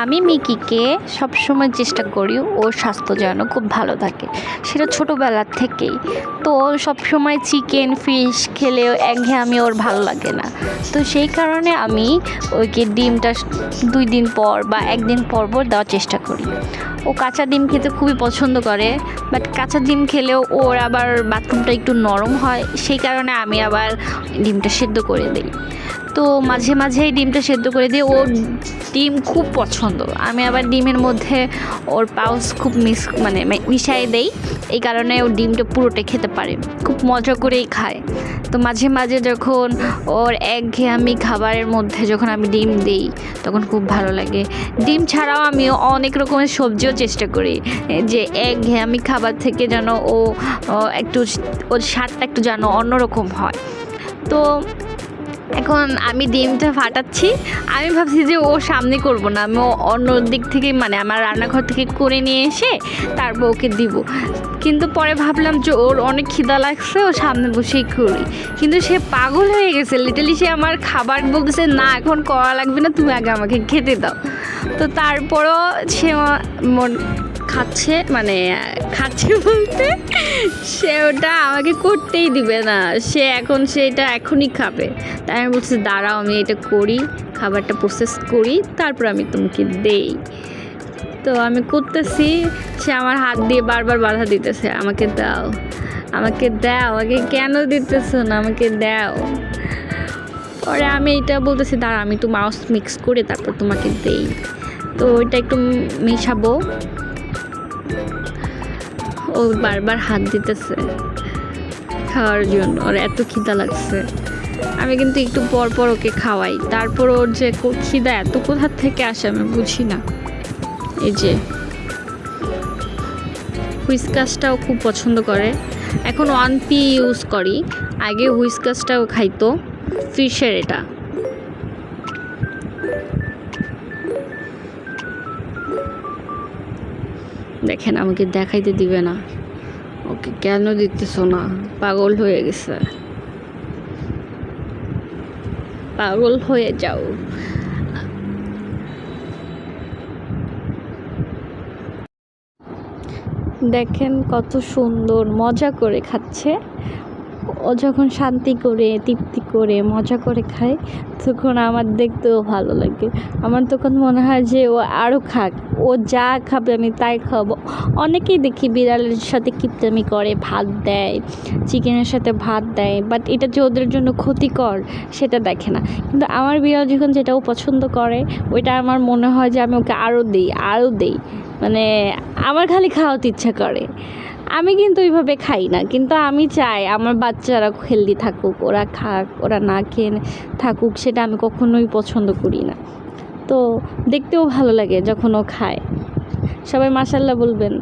আমি মিকিকে সবসময় চেষ্টা করি ওর স্বাস্থ্য যেন খুব ভালো থাকে, সেটা ছোটোবেলার থেকেই। তো সবসময় চিকেন ফিশ খেলেও একঘেয়েমি ওর ভালো লাগে না। তো সেই কারণে আমি ওকে ডিমটা 2 দিন পর বা 1 দিন পর পর দেওয়ার চেষ্টা করি। ও কাঁচা ডিম খেতে খুবই পছন্দ করে, বাট কাঁচা ডিম খেলেও ওর আবার বাথরুমটা একটু নরম হয়, সেই কারণে আমি আবার ডিমটা সেদ্ধ করে দিই। তো মাঝে মাঝেই ডিমটা সেদ্ধ করে দিই। ওর ডিম খুব পছন্দ। আমি আবার ডিমের মধ্যে ওর পাউস খুব মিশিয়ে দেই, এই কারণে ও ডিমটা পুরোটা খেতে পারে, খুব মজা করেই খায়। তো মাঝে মাঝে যখন ওর একঘেয়েমি খাবারের মধ্যে যখন আমি ডিম দিই তখন খুব ভালো লাগে। ডিম ছাড়াও আমি অনেক রকমের সবজিও চেষ্টা করি, যে একঘেয়েমি খাবার থেকে যেন ও একটু ওর স্বাদটা একটু যেন অন্যরকম হয়। তো এখন আমি ডিমটা ফাটাচ্ছি। আমি ভাবছি যে ও সামনে করব না, আমি অন্য দিক থেকে আমার রান্নাঘর থেকে করে নিয়ে এসে তারপর ওকে দিব। কিন্তু পরে ভাবলাম যে ওর অনেক খিদা লাগছে, ও সামনে বসেই করি। কিন্তু সে পাগল হয়ে গেছে, লিটারলি সে আমার খাবার বলতেছে না এখন করা লাগবে না, তুমি আগে আমাকে খেতে দাও। তো তারপরও সে খাচ্ছে বলতে সে ওটা আমাকে করতেই দিবে না, সেটা এখনই খাবে। তাই আমি বলছি দাঁড়াও আমি এটা করি, খাবারটা প্রসেস করি, তারপর আমি তোমাকে দেই। তো আমি করতেছি, সে আমার হাত দিয়ে বারবার বাধা দিতেছে, আমাকে দাও আমাকে দাও, আমাকে কেন দিতেছো না, আমাকে দাও। পরে আমি এটা বলতেছি দাঁড়া আমি একটু মাউস মিক্স করে তারপর তোমাকে দেই। তো ওইটা একটু মেশাবো, ও বারবার হাত দিতেছে খাওয়ার জন্য, ওর এত খিদা লাগছে। আমি কিন্তু একটু পর পর ওকে খাওয়াই, তারপর ওর যে খিদা এত কোথা থেকে আসে আমি বুঝি না। এই যে হুইস্কাসটাও খুব পছন্দ করে, এখন 1P ইউজ করি, আগে হুইস্কাসটাও খাইতো ফিশের। এটা দেখেন আমাকে দেখাইতে দিবে না, ওকে কেন দিতেছ না, পাগল হয়ে গেছে, পাগল হয়ে যাও। দেখেন কত সুন্দর মজা করে খাচ্ছে। ও যখন শান্তি করে তৃপ্তি করে মজা করে খায় তখন আমার দেখতেও ভালো লাগে। আমার তখন মনে হয় যে ও আরও খাক, ও যা খাবে আমি তাই খাবো। অনেকেই দেখি বিড়ালের সাথে কিপটামি করে, ভাত দেয়, চিকেনের সাথে ভাত দেয়, বাট এটা যে ওদের জন্য ক্ষতিকর সেটা দেখে না। কিন্তু আমার বিড়াল যখন যেটাও পছন্দ করে ওইটা আমার মনে হয় যে আমি ওকে আরও দিই। আমার খালি খাওয়াতে ইচ্ছা করে। আমি কিন্তু ওইভাবে খাই না, কিন্তু আমি চাই আমার বাচ্চারা হেলদি থাকুক, ওরা খাক, ওরা না খেয়ে থাকুক, সেটা আমি কখনোই পছন্দ করি না। তো দেখতেও ভালো লাগে যখন ও খায়। সবাই মাশাআল্লাহ বলবেন।